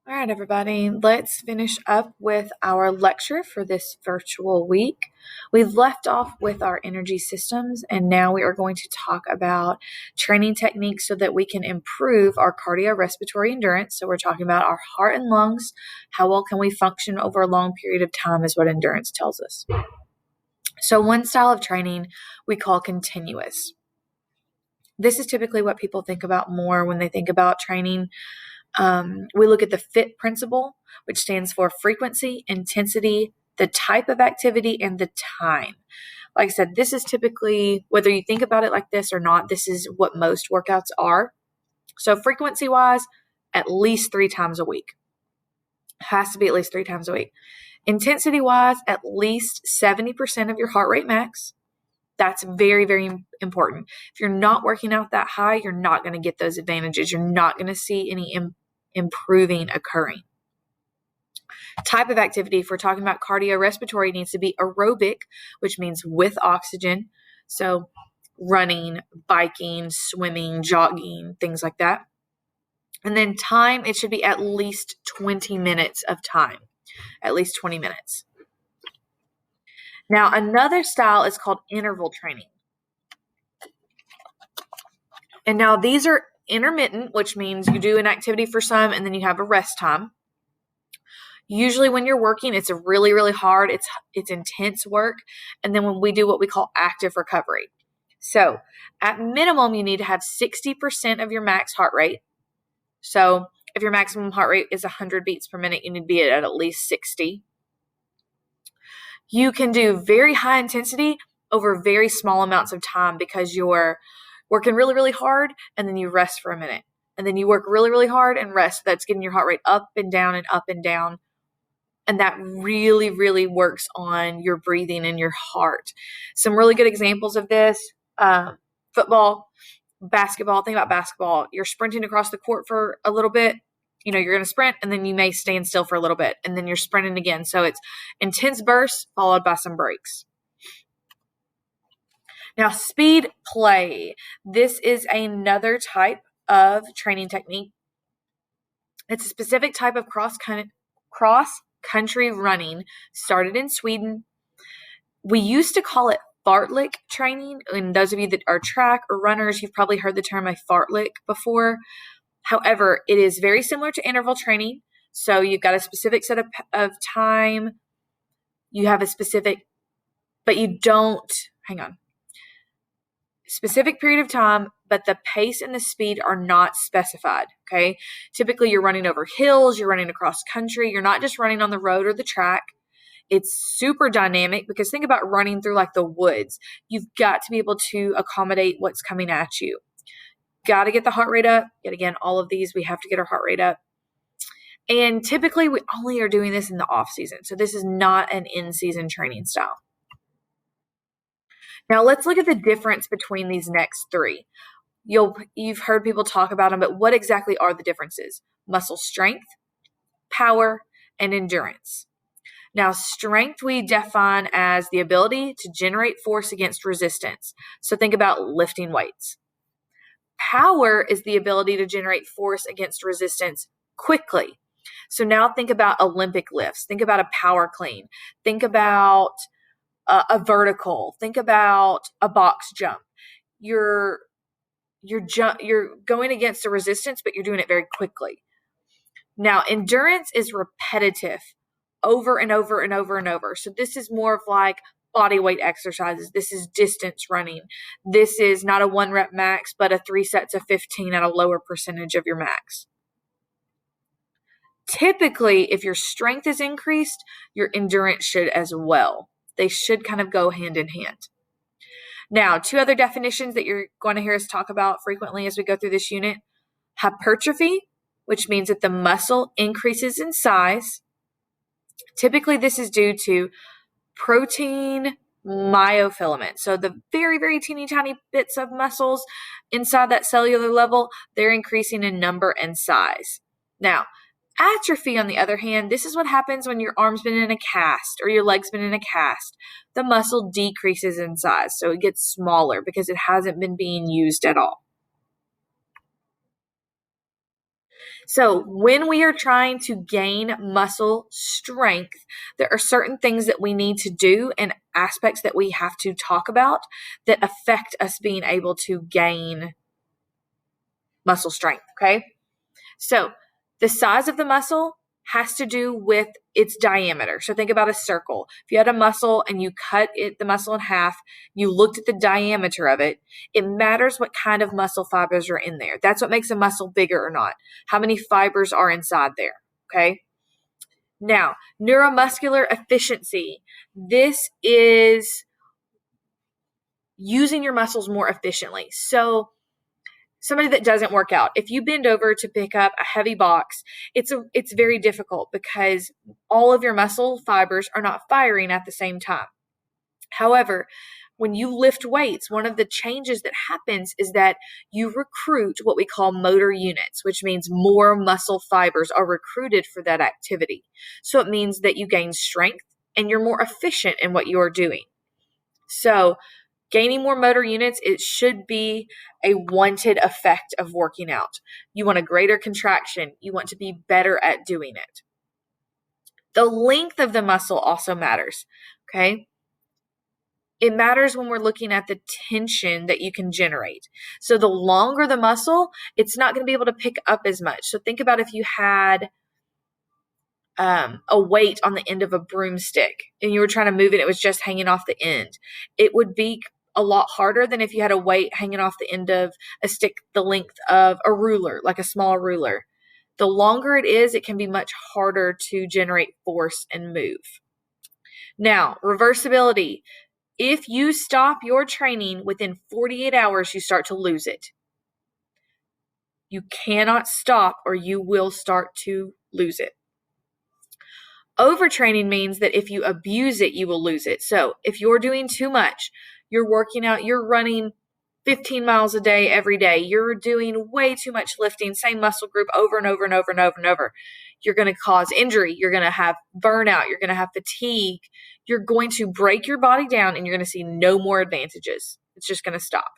All right, everybody, let's finish up with our lecture for this virtual week. We've left off with our energy systems, and now we are going to talk about training techniques so that we can improve our cardiorespiratory endurance. So we're talking about our heart and lungs. How well can we function over a long period of time is what endurance tells us. So one style of training we call continuous. This is typically what people think about more when they think about training. We look at the FIT principle, which stands for frequency, intensity, the type of activity, and the time. Like I said, this is typically, whether you think about it like this or not, this is what most workouts are. So frequency-wise, at least 3 times a week. Has to be at least 3 times a week. Intensity-wise, at least 70% of your heart rate max. That's very, very important. If you're not working out that high, you're not going to get those advantages. You're not going to see any improving occurring. Type of activity, if we're talking about cardiorespiratory, needs to be aerobic, which means with oxygen. So running, biking, swimming, jogging, things like that. And then time, it should be at least 20 minutes of time, at least 20 minutes. Now, another style is called interval training. And now these are intermittent, which means you do an activity for some and then you have a rest time. Usually when you're working, it's really, really hard. It's intense work. And then when we do what we call active recovery. So at minimum, you need to have 60% of your max heart rate. So if your maximum heart rate is 100 beats per minute, you need to be at least 60. You can do very high intensity over very small amounts of time because you're working really, really hard and then you rest for a minute. And then you work really, really hard and rest. That's getting your heart rate up and down and up and down. And that really, really works on your breathing and your heart. Some really good examples of this, football, basketball. Think about basketball. You're sprinting across the court for a little bit. You're going to sprint and then you may stand still for a little bit and then you're sprinting again. So it's intense bursts followed by some breaks. Now, speed play. This is another type of training technique. It's a specific type of cross-country running started in Sweden. We used to call it fartlek training. And those of you that are track or runners, you've probably heard the term a fartlek before. However, it is very similar to interval training. So you've got a specific set of time. You have a specific, but you don't, specific period of time, but the pace and the speed are not specified, okay? Typically, you're running over hills, you're running across country. You're not just running on the road or the track. It's super dynamic because think about running through like the woods. You've got to be able to accommodate what's coming at you. Got to get the heart rate up. Yet again, all of these, we have to get our heart rate up. And typically, we only are doing this in the off season. So this is not an in-season training style. Now, let's look at the difference between these next 3. You've heard people talk about them, but what exactly are the differences? Muscle strength, power, and endurance. Now, strength we define as the ability to generate force against resistance. So think about lifting weights. Power is the ability to generate force against resistance quickly. So now think about Olympic lifts. Think about a power clean. Think about a vertical. Think about a box jump. You're going against a resistance, but you're doing it very quickly. Now, endurance is repetitive, over and over and over and over. So this is more of like body weight exercises. This is distance running. This is not a 1 rep max, but a 3 sets of 15 at a lower percentage of your max. Typically, if your strength is increased, your endurance should as well. They should kind of go hand in hand. Now, 2 other definitions that you're going to hear us talk about frequently as we go through this unit. Hypertrophy, which means that the muscle increases in size. Typically, this is due to protein myofilament. So the very, very teeny tiny bits of muscles inside that cellular level, they're increasing in number and size. Now, atrophy, on the other hand, this is what happens when your arm's been in a cast or your leg's been in a cast. The muscle decreases in size, so it gets smaller because it hasn't been being used at all. So when we are trying to gain muscle strength, there are certain things that we need to do and aspects that we have to talk about that affect us being able to gain muscle strength, okay? So the size of the muscle has to do with its diameter. So think about a circle. If you had a muscle and you cut the muscle in half, you looked at the diameter of it, it matters what kind of muscle fibers are in there. That's what makes a muscle bigger or not. How many fibers are inside there, okay? Now, neuromuscular efficiency. This is using your muscles more efficiently. So somebody that doesn't work out, if you bend over to pick up a heavy box, it's very difficult because all of your muscle fibers are not firing at the same time. However, when you lift weights, one of the changes that happens is that you recruit what we call motor units, which means more muscle fibers are recruited for that activity. So it means that you gain strength and you're more efficient in what you're doing. So gaining more motor units, it should be a wanted effect of working out. You want a greater contraction. You want to be better at doing it. The length of the muscle also matters, okay? It matters when we're looking at the tension that you can generate. So the longer the muscle, it's not going to be able to pick up as much. So think about if you had a weight on the end of a broomstick and you were trying to move it, it was just hanging off the end. It would be a lot harder than if you had a weight hanging off the end of a stick the length of a ruler, like a small ruler. The longer it is, it can be much harder to generate force and move. Now, reversibility. If you stop your training within 48 hours, you start to lose it. You cannot stop or you will start to lose it. Overtraining means that if you abuse it, you will lose it. So if you're doing too much, you're working out, you're running 15 miles a day every day, you're doing way too much lifting, same muscle group over and over and over and over and over, you're going to cause injury. You're going to have burnout. You're going to have fatigue. You're going to break your body down and you're going to see no more advantages. It's just going to stop.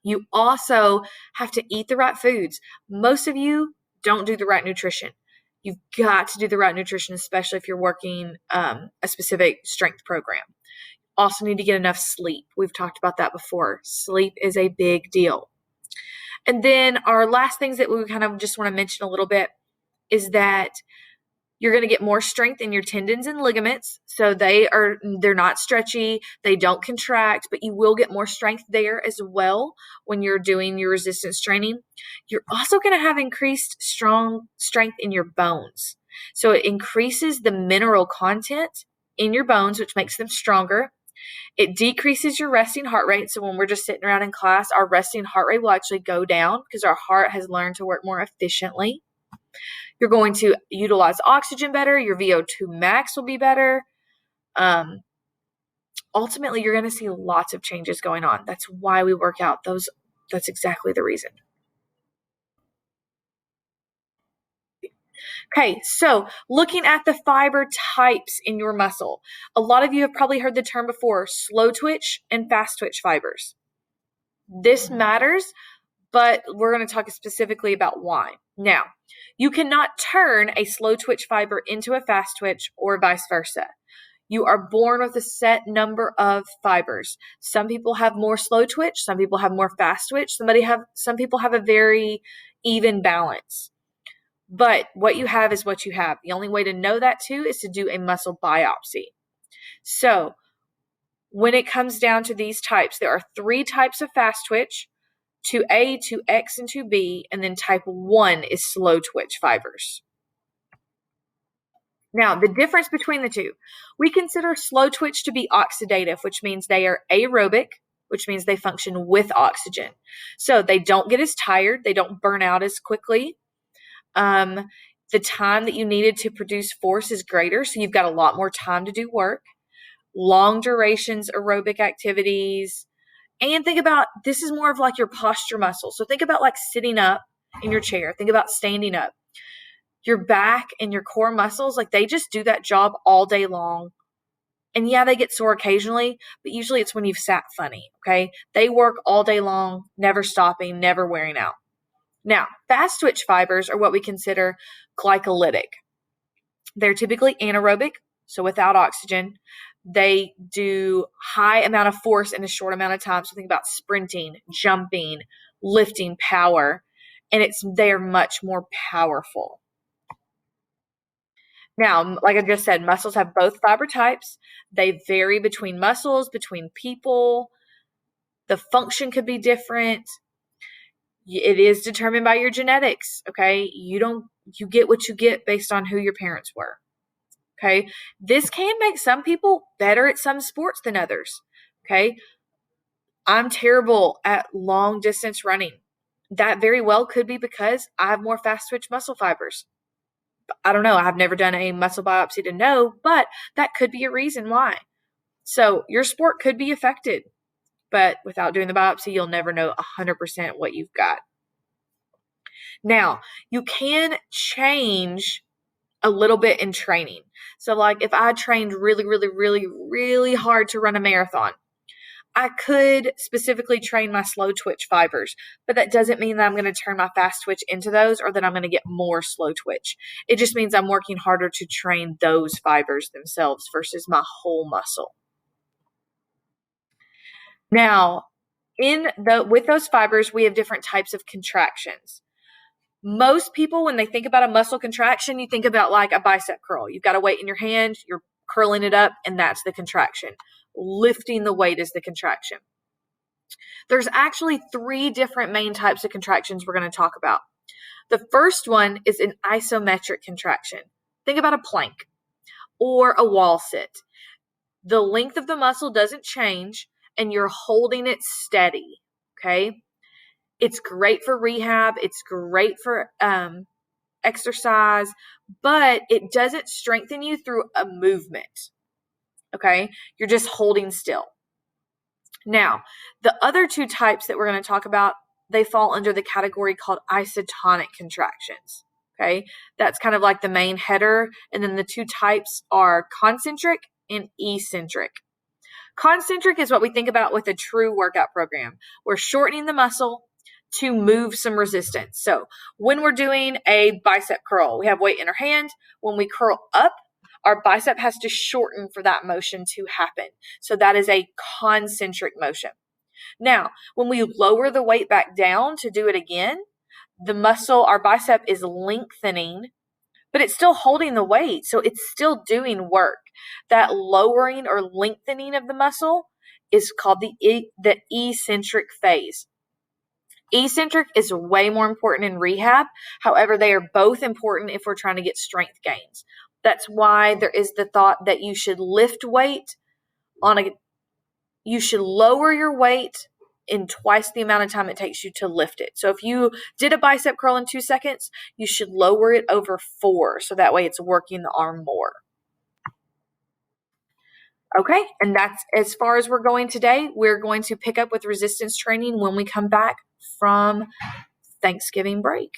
You also have to eat the right foods. Most of you don't do the right nutrition. You've got to do the right nutrition, especially if you're working a specific strength program. Also need to get enough sleep. We've talked about that before. Sleep is a big deal. And then our last things that we kind of just want to mention a little bit is that you're going to get more strength in your tendons and ligaments. So they're not stretchy, they don't contract, but you will get more strength there as well when you're doing your resistance training. You're also going to have increased strong strength in your bones. So it increases the mineral content in your bones, which makes them stronger. It decreases your resting heart rate. So when we're just sitting around in class, our resting heart rate will actually go down because our heart has learned to work more efficiently. You're going to utilize oxygen better. Your VO2 max will be better. Ultimately, you're going to see lots of changes going on. That's why we work out. That's exactly the reason. Okay, so looking at the fiber types in your muscle. A lot of you have probably heard the term before, slow twitch and fast twitch fibers. This matters, but we're going to talk specifically about why. Now, you cannot turn a slow twitch fiber into a fast twitch or vice versa. You are born with a set number of fibers. Some people have more slow twitch, some people have more fast twitch, some people have a very even balance. But what you have is what you have. The only way to know that too is to do a muscle biopsy. So when it comes down to these types, there are 3 types of fast twitch, 2A, 2X, and 2B, and then type 1 is slow twitch fibers. Now, the difference between the two, we consider slow twitch to be oxidative, which means they are aerobic, which means they function with oxygen. So they don't get as tired, they don't burn out as quickly. The time that you needed to produce force is greater, so you've got a lot more time to do work. Long durations aerobic activities. And think about, this is more of like your posture muscle. So think about like sitting up in your chair. Think about standing up. Your back and your core muscles, like they just do that job all day long. And yeah, they get sore occasionally, but usually it's when you've sat funny, okay? They work all day long, never stopping, never wearing out. Now, fast twitch fibers are what we consider glycolytic. They're typically anaerobic, so without oxygen. They do high amount of force in a short amount of time. So think about sprinting, jumping, lifting power, and they're much more powerful. Now, like I just said, muscles have both fiber types. They vary between muscles, between people. The function could be different. It is determined by your genetics, okay? You get what you get based on who your parents were. Okay. This can make some people better at some sports than others. Okay. I'm terrible at long distance running. That very well could be because I have more fast twitch muscle fibers. I don't know. I've never done a muscle biopsy to know, but that could be a reason why. So your sport could be affected, but without doing the biopsy, you'll never know 100% what you've got. Now, you can change a little bit in training. So like if I trained really, really, really, really hard to run a marathon, I could specifically train my slow twitch fibers, but that doesn't mean that I'm going to turn my fast twitch into those or that I'm going to get more slow twitch. It just means I'm working harder to train those fibers themselves versus my whole muscle. Now, with those fibers, we have different types of contractions. Most people, when they think about a muscle contraction, you think about like a bicep curl. You've got a weight in your hand, you're curling it up, and that's the contraction. Lifting the weight is the contraction. There's actually 3 different main types of contractions we're going to talk about. The first one is an isometric contraction. Think about a plank or a wall sit. The length of the muscle doesn't change, and you're holding it steady, okay? It's great for rehab. It's great for exercise, but it doesn't strengthen you through a movement. Okay? You're just holding still. Now, the other 2 types that we're going to talk about, they fall under the category called isotonic contractions. Okay? That's kind of like the main header. And then the 2 types are concentric and eccentric. Concentric is what we think about with a true workout program. We're shortening the muscle to move some resistance. So when we're doing a bicep curl, we have weight in our hand. When we curl up, our bicep has to shorten for that motion to happen. So that is a concentric motion. Now, when we lower the weight back down to do it again, the muscle, our bicep is lengthening, but it's still holding the weight. So it's still doing work. That lowering or lengthening of the muscle is called the eccentric phase. Eccentric is way more important in rehab. However, they are both important if we're trying to get strength gains. That's why there is the thought that you should lift weight you should lower your weight in twice the amount of time it takes you to lift it. So if you did a bicep curl in 2 seconds, you should lower it over 4. So that way it's working the arm more. Okay, and that's as far as we're going today. We're going to pick up with resistance training when we come back from Thanksgiving break.